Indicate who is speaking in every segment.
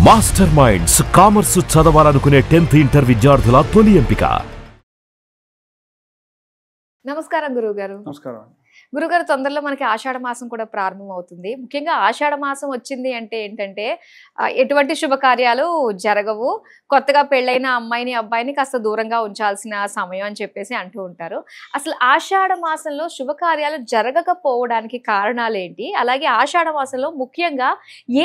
Speaker 1: Master minds commerce చదవాలనుకునే 10th inter విద్యార్థుల తొలి ఎంపిక.
Speaker 2: నమస్కారం గురుగారు.
Speaker 3: నమస్కారం.
Speaker 2: గురుగారు, తొందరలో మనకి ఆషాఢ మాసం కూడా ప్రారంభం అవుతుంది. ముఖ్యంగా ఆషాఢ మాసం వచ్చింది అంటే ఏంటంటే ఎటువంటి శుభకార్యాలు జరగవు, కొత్తగా పెళ్ళైన అమ్మాయిని అబ్బాయిని కాస్త దూరంగా ఉంచాల్సిన సమయం అని చెప్పేసి అంటూ ఉంటారు. అసలు ఆషాఢ మాసంలో శుభకార్యాలు జరగకపోవడానికి కారణాలు ఏంటి? అలాగే ఆషాఢ మాసంలో ముఖ్యంగా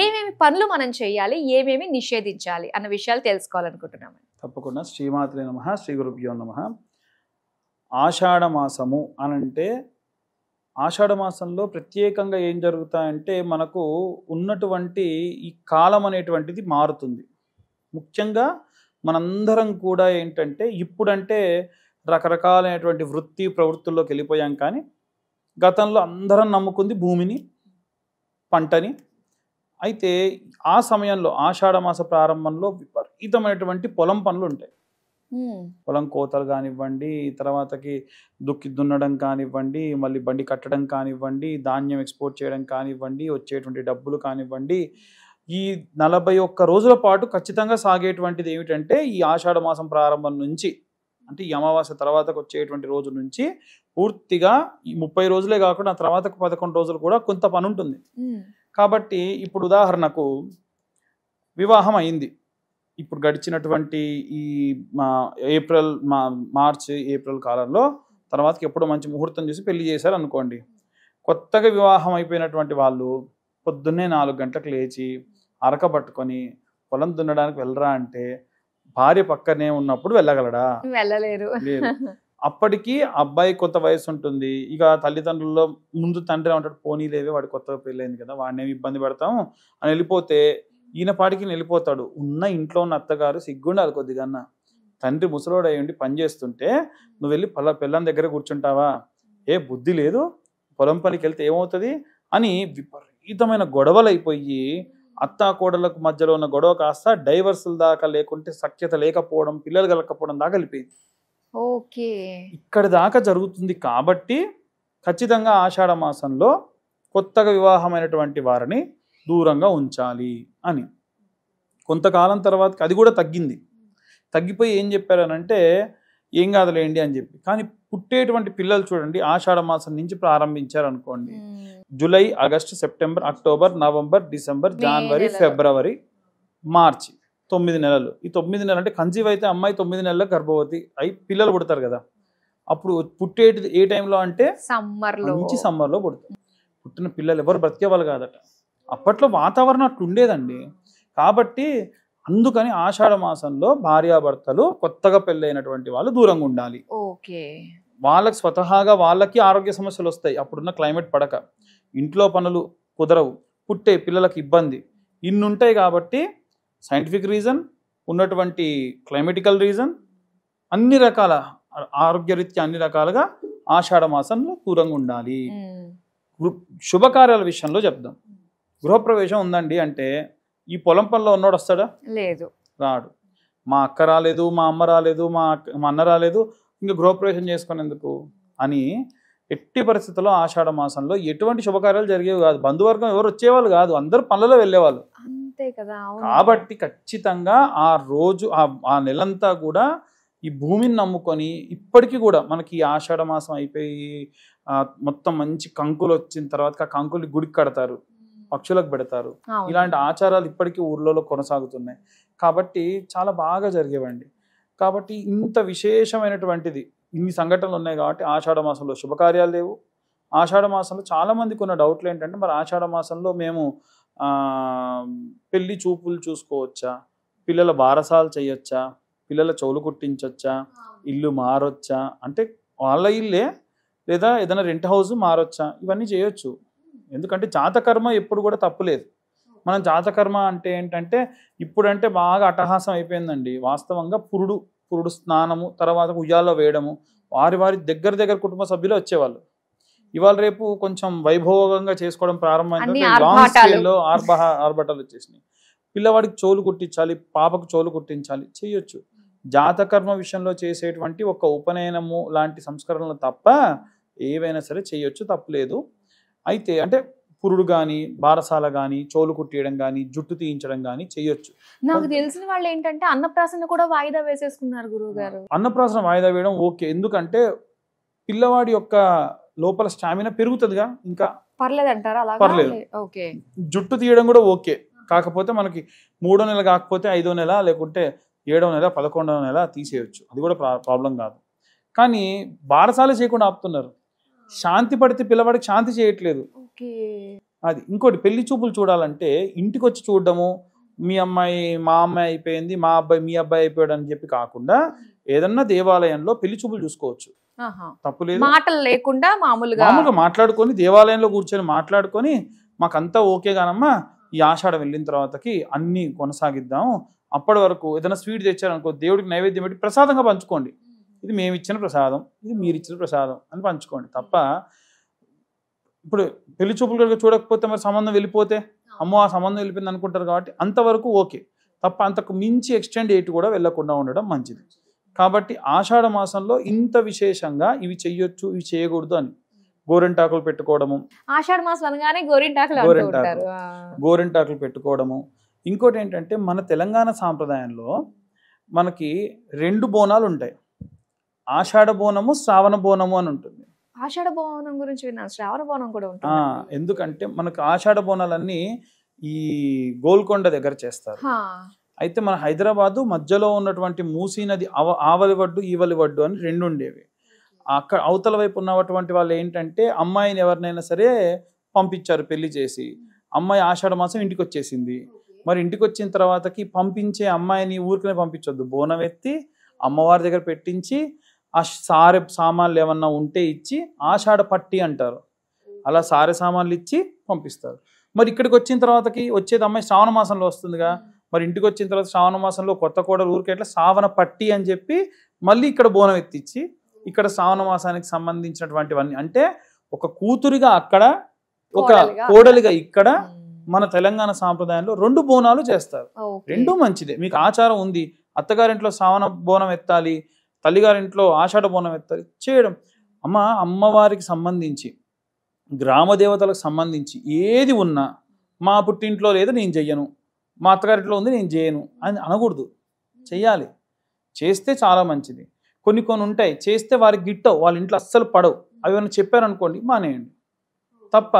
Speaker 2: ఏమేమి పనులు మనం చేయాలి, ఏమేమి నిషేధించాలి అన్న విషయాలు తెలుసుకోవాలనుకుంటున్నాము.
Speaker 3: తప్పకుండా. శ్రీమాత్రే నమః, శ్రీ గురుభ్యో నమః. ఆషాఢ మాసము అనంటే ఆషాఢ మాసంలో ప్రత్యేకంగా ఏం జరుగుతాయంటే మనకు ఉన్నటువంటి ఈ కాలం అనేటువంటిది మారుతుంది. ముఖ్యంగా మనందరం కూడా ఏంటంటే ఇప్పుడంటే రకరకాలైనటువంటి వృత్తి ప్రవృత్తుల్లోకి వెళ్ళిపోయాం. కానీ గతంలో అందరం నమ్ముకుంది భూమిని, పంటని. అయితే ఆ సమయంలో ఆషాఢ మాస ప్రారంభంలో విపరీతమైనటువంటి పొలం పనులు ఉంటాయి. పొలం కోతలు కానివ్వండి, తర్వాతకి దున్నడం కానివ్వండి, మళ్ళీ బండి కట్టడం కానివ్వండి, ధాన్యం ఎక్స్పోర్ట్ చేయడం కానివ్వండి, వచ్చేటువంటి డబ్బులు కానివ్వండి, ఈ 41 రోజుల పాటు ఖచ్చితంగా సాగేటువంటిది ఏమిటంటే ఈ ఆషాఢ మాసం ప్రారంభం నుంచి, అంటే ఈ అమావాస్య తర్వాతకు వచ్చేటువంటి రోజు నుంచి పూర్తిగా ఈ 30 రోజులే కాకుండా తర్వాతకు 11 రోజులు కూడా కొంత పని ఉంటుంది. కాబట్టి ఇప్పుడు ఉదాహరణకు వివాహం అయింది. ఇప్పుడు గడిచినటువంటి ఈ మార్చ్ ఏప్రిల్ కాలంలో తర్వాతకి ఎప్పుడో మంచి ముహూర్తం చూసి పెళ్లి చేశారు అనుకోండి. కొత్తగా వివాహం అయిపోయినటువంటి వాళ్ళు పొద్దున్నే 4 గంటలకు లేచి అరక పట్టుకొని పొలం దున్నడానికి వెళ్ళరా అంటే భార్య పక్కనే ఉన్నప్పుడు వెళ్ళగలడా?
Speaker 2: వెళ్ళలేరు.
Speaker 3: లేదు. అప్పటికి అబ్బాయి కొంత వయసు ఉంటుంది. ఇక తల్లిదండ్రుల్లో ముందు తండ్రి ఉంటాడు, పోనీలేవే వాడి కొత్తగా పెళ్ళైంది కదా, వాడిని ఏమి ఇబ్బంది పెడతాం అని వెళ్ళిపోతే ఈయన పాటికి వెళ్ళిపోతాడు. ఉన్న ఇంట్లో ఉన్న అత్తగారు సిగ్గుండాలి కొద్దిగా అన్న. తండ్రి ముసలోడు అయ్యండి పని చేస్తుంటే నువ్వు వెళ్ళి పిల్లం దగ్గర కూర్చుంటావా? ఏ బుద్ధి లేదు, పొలం పనికి వెళ్తే ఏమవుతుంది అని విపరీతమైన గొడవలు అయిపోయి అత్తా కోడలకు మధ్యలో ఉన్న గొడవ కాస్త డైవర్సుల దాకా, లేకుంటే సఖ్యత లేకపోవడం, పిల్లలు కలగకపోవడం దాకా వెళ్ళిపోయింది.
Speaker 2: ఓకే,
Speaker 3: ఇక్కడి దాకా జరుగుతుంది. కాబట్టి ఖచ్చితంగా ఆషాఢ మాసంలో కొత్తగా వివాహమైనటువంటి వారిని దూరంగా ఉంచాలి అని. కొంతకాలం తర్వాత అది కూడా తగ్గిపోయి ఏం చెప్పారనంటే ఏం కాదులేండి అని చెప్పి. కానీ పుట్టేటువంటి పిల్లలు చూడండి, ఆషాఢ మాసం నుంచి ప్రారంభించారు అనుకోండి, July, August, September, October, November, December, జనవరి, ఫిబ్రవరి, మార్చి 9 నెలలు. ఈ 9 నెలలు అంటే కన్సీవ్ అయితే అమ్మాయి 9 నెలలకు గర్భవతి అయి పిల్లలు పుడతారు కదా. అప్పుడు పుట్టేది ఏ టైంలో అంటే సమ్మర్లో పుడతారు. పుట్టిన పిల్లలు ఎవరు బ్రతికేవాళ్ళు కాదట. అప్పట్లో వాతావరణం అట్లా ఉండేదండి. కాబట్టి అందుకని ఆషాఢ మాసంలో భార్యాభర్తలు కొత్తగా పెళ్ళైనటువంటి వాళ్ళు దూరంగా ఉండాలి. వాళ్ళకి స్వతహాగా వాళ్ళకి ఆరోగ్య సమస్యలు వస్తాయి. అప్పుడున్న క్లైమేట్ పడక ఇంట్లో పనులు కుదరవు, పుట్టే పిల్లలకు ఇబ్బంది, ఇన్ని ఉంటాయి. కాబట్టి సైంటిఫిక్ రీజన్, ఉన్నటువంటి క్లైమేటికల్ రీజన్, అన్ని రకాల ఆరోగ్యరీత్యా అన్ని రకాలుగా ఆషాఢ మాసంలో దూరంగా ఉండాలి. శుభకార్యాల విషయంలో చెప్దాం. గృహప్రవేశం ఉందండి అంటే ఈ పొలం పనిలో ఉన్నోడు వస్తాడా?
Speaker 2: లేదు,
Speaker 3: రాడు. మా అక్క రాలేదు, మా అమ్మ రాలేదు, మా అన్న రాలేదు, ఇంకా గృహప్రవేశం చేసుకునేందుకు అని ఎట్టి పరిస్థితుల్లో ఆషాఢ మాసంలో ఎటువంటి శుభకార్యాలు జరిగేవి కాదు. బంధువర్గం ఎవరు వచ్చేవాళ్ళు కాదు, అందరూ పనులలో వెళ్ళేవాళ్ళు.
Speaker 2: అంతే కదా.
Speaker 3: కాబట్టి ఖచ్చితంగా ఆ రోజు ఆ నెలంతా కూడా ఈ భూమిని నమ్ముకొని, ఇప్పటికీ కూడా మనకి ఆషాఢ మాసం అయిపోయి మొత్తం మంచి కంకులు వచ్చిన తర్వాత ఆ కంకులు గుడికి కడతారు, పక్షులకు పెడతారు. ఇలాంటి ఆచారాలు ఇప్పటికీ ఊర్లలో కొనసాగుతున్నాయి. కాబట్టి చాలా బాగా జరిగేవండి. కాబట్టి ఇంత విశేషమైనటువంటిది ఇన్ని సంఘటనలు ఉన్నాయి. కాబట్టి ఆషాఢ మాసంలో శుభకార్యాలు లేవు. ఆషాఢ మాసంలో చాలా మందికి ఉన్న డౌట్లు ఏంటంటే, మరి ఆషాఢ మాసంలో మేము పెళ్లి చూపులు చూసుకోవచ్చా, పిల్లల బారసాలు చేయొచ్చా, పిల్లల చెవులు కుట్టించొచ్చా, ఇల్లు మారొచ్చా అంటే వాళ్ళ ఇల్లే లేదా ఏదైనా రెంట్ హౌస్ మారొచ్చా, ఇవన్నీ చేయొచ్చు. ఎందుకంటే జాతకర్మ ఎప్పుడు కూడా తప్పులేదు. మనం జాతకర్మ అంటే ఏంటంటే ఇప్పుడంటే బాగా అట్టహాసం అయిపోయిందండి. వాస్తవంగా పురుడు స్నానము, తర్వాత ఉయ్యాల్లో వేయడము, వారి దగ్గర కుటుంబ సభ్యులు వచ్చేవాళ్ళు. ఇవాళ రేపు కొంచెం వైభోగంగా చేసుకోవడం ప్రారంభమైంది. లాంగ్ స్కేల్లో ఆర్భటాలు వచ్చేసినాయి. పిల్లవాడికి చెవులు కుట్టించాలి, పాపకు చెవులు కుట్టించాలి, చేయొచ్చు. జాతకర్మ విషయంలో చేసేటువంటి ఒక ఉపనయనము లాంటి సంస్కరణలు తప్ప ఏవైనా సరే చేయొచ్చు, తప్పులేదు. అయితే అంటే పురుడు కానీ, బారసాల కానీ, చోలు కుట్టియడం కానీ, జుట్టు తీయించడం కానీ చేయొచ్చు.
Speaker 2: నాకు తెలిసిన వాళ్ళు ఏంటంటే అన్నప్రాసన కూడా వాయిదా వేసేసుకున్నారు గురువు గారు.
Speaker 3: అన్నప్రాసన వాయిదా వేయడం ఓకే, ఎందుకంటే పిల్లవాడి యొక్క లోపల స్టామినా పెరుగుతుందిగా, ఇంకా
Speaker 2: పర్లేదు అంటారా? అలా
Speaker 3: పర్లేదు.
Speaker 2: ఓకే.
Speaker 3: జుట్టు తీయడం కూడా ఓకే, కాకపోతే మనకి 3వ నెల కాకపోతే 5వ నెల, లేకుంటే 7వ నెల, 11వ నెల తీసేయచ్చు, అది కూడా ప్రాబ్లం కాదు. కానీ బారసాల చేయకుండా ఆపుతున్నారు. శాంతి పడితే పిల్లవాడికి శాంతి చేయట్లేదు. అది ఇంకోటి, పెళ్లి చూపులు చూడాలంటే ఇంటికి వచ్చి చూడడము, మీ అమ్మాయి మా అమ్మాయి అయిపోయింది, మా అబ్బాయి మీ అబ్బాయి అయిపోయాడు అని చెప్పి కాకుండా ఏదన్నా దేవాలయంలో పెళ్లి చూపులు చూసుకోవచ్చు, తప్పులేదు.
Speaker 2: మాటలు లేకుండా మామూలుగా
Speaker 3: మాట్లాడుకొని దేవాలయంలో కూర్చొని మాట్లాడుకొని, మాకంతా ఓకే గానమ్మా, ఈ ఆషాఢం వెళ్ళిన తర్వాతకి అన్ని కొనసాగిద్దాం, అప్పటి వరకు ఏదైనా స్వీట్ తెచ్చారనుకో దేవుడికి నైవేద్యం పెట్టి ప్రసాదంగా పంచుకోండి, ఇది మేము ఇచ్చిన ప్రసాదం, ఇది మీరు ఇచ్చిన ప్రసాదం అని పంచుకోండి. తప్ప ఇప్పుడు పెళ్లి చూపులు కనుక చూడకపోతే మరి సంబంధం వెళ్ళిపోతే అమ్మో ఆ సంబంధం వెళ్ళిపోయింది అనుకుంటారు, కాబట్టి అంతవరకు ఓకే, తప్ప అంతకు మించి ఎక్స్టెండ్ ఎయిట్ కూడా వెళ్ళకుండా ఉండడం మంచిది. కాబట్టి ఆషాఢ మాసంలో ఇంత విశేషంగా ఇవి చెయ్యొచ్చు, ఇవి చేయకూడదు అని గోరింటాకులు పెట్టుకోవడము,
Speaker 2: ఆషాఢ మాసం అనగానే
Speaker 3: గోరింటాకులు పెట్టుకోవడము. ఇంకోటి ఏంటంటే మన తెలంగాణ సాంప్రదాయంలో మనకి 2 బోనాలు ఉంటాయి, ఆషాఢ బోనము, శ్రావణ బోనము అని ఉంటుంది.
Speaker 2: ఆషాఢ బోనం గురించి విన్నాను, శ్రావణ బోనం కూడా ఉంటుంది.
Speaker 3: ఎందుకంటే మనకు ఆషాఢ బోనాలన్నీ ఈ గోల్కొండ దగ్గర చేస్తారు. అయితే మన హైదరాబాదు మధ్యలో ఉన్నటువంటి మూసీ నది ఆవలి వడ్డు, ఈవలి వడ్డు అని 2 ఉండేవి. అక్కడ అవతల వైపు ఉన్నటువంటి వాళ్ళు ఏంటంటే అమ్మాయిని ఎవరినైనా సరే పంపించారు పెళ్లి చేసి, అమ్మాయి ఆషాఢ మాసం ఇంటికి వచ్చేసింది. మరి ఇంటికి వచ్చిన తర్వాతకి పంపించే అమ్మాయిని ఊరికనే పంపించొద్దు, బోనం ఎత్తి అమ్మవారి దగ్గర పెట్టించి ఆ సామాన్లు ఏమన్నా ఉంటే ఇచ్చి ఆషాఢ పట్టి అంటారు, అలా సారె సామాన్లు ఇచ్చి పంపిస్తారు. మరి ఇక్కడికి వచ్చిన తర్వాతకి వచ్చేది అమ్మాయి శ్రావణ మాసంలో వస్తుందిగా, మరి ఇంటికి వచ్చిన తర్వాత శ్రావణ మాసంలో కొత్త కోడలు ఊరికెట్లా శ్రావణ పట్టి అని చెప్పి మళ్ళీ ఇక్కడ బోనం ఎత్తిచ్చి ఇక్కడ శ్రావణ మాసానికి సంబంధించినటువంటివన్నీ, అంటే ఒక కూతురిగా అక్కడ, ఒక కోడలిగా ఇక్కడ మన తెలంగాణ సాంప్రదాయంలో 2 బోనాలు చేస్తారు. 2 మంచిదే, మీకు ఆచారం ఉంది, అత్తగారింట్లో శ్రావణ బోనం ఎత్తాలి, తల్లిగారింట్లో ఆషాఢ బోనం ఎత్తాలి చేయడం. అమ్మవారికి సంబంధించి, గ్రామ దేవతలకు సంబంధించి ఏది ఉన్నా మా పుట్టింట్లో లేదు నేను చెయ్యను, మా అత్తగారింట్లో ఉంది నేను చేయను అని అనకూడదు, చెయ్యాలి. చేస్తే చాలా మంచిది. కొన్ని ఉంటాయి చేస్తే వారికి గిట్టవు, వాళ్ళ ఇంట్లో అస్సలు పడవు, అవి ఏమైనా చెప్పారనుకోండి మానేయండి. తప్ప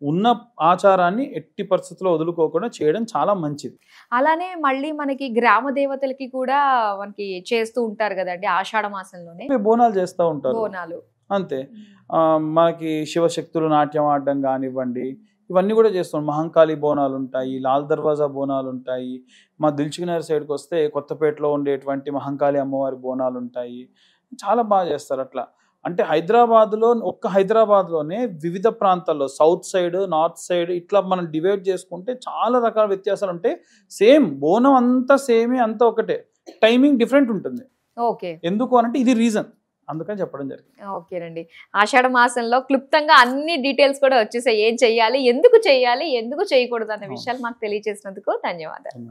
Speaker 3: ఉన్న ఆచారాన్ని ఎట్టి పరిస్థితుల్లో వదులుకోకుండా చేయడం చాలా మంచిది.
Speaker 2: అలానే మళ్ళీ మనకి గ్రామ దేవతలకి కూడా మనకి చేస్తూ ఉంటారు కదండి ఆషాఢ మాసంలోనే,
Speaker 3: బోనాలు చేస్తూ ఉంటారు.
Speaker 2: బోనాలు అంతే.
Speaker 3: మనకి శివశక్తులు నాట్యం ఆడడం కానివ్వండి, ఇవన్నీ కూడా చేస్తాం. మహంకాళి బోనాలు ఉంటాయి, లాల్ దర్వాజా బోనాలు ఉంటాయి. మా దిల్చుకునగర్ సైడ్కి వస్తే కొత్తపేటలో ఉండేటువంటి మహంకాళి అమ్మవారి బోనాలు ఉంటాయి, చాలా బాగా చేస్తారు. అట్లా అంటే హైదరాబాద్లోనే వివిధ ప్రాంతాల్లో సౌత్ సైడ్, నార్త్ సైడ్ ఇట్లా మనం డివైడ్ చేసుకుంటే చాలా రకాల వ్యత్యాసాలు ఉంటాయి. సేమ్ బోనం అంతా సేమే, అంతా ఒకటే, టైమింగ్ డిఫరెంట్ ఉంటుంది.
Speaker 2: ఓకే,
Speaker 3: ఎందుకు అనంటే ఇది రీజన్, అందుకని చెప్పడం జరిగింది.
Speaker 2: ఓకేనండి, ఆషాఢ మాసంలో క్లుప్తంగా అన్ని డీటెయిల్స్ కూడా వచ్చేసాయి, ఏం చెయ్యాలి, ఎందుకు చెయ్యాలి, ఎందుకు చేయకూడదు అన్న విషయాలు మాకు తెలియజేసినందుకు ధన్యవాదాలు.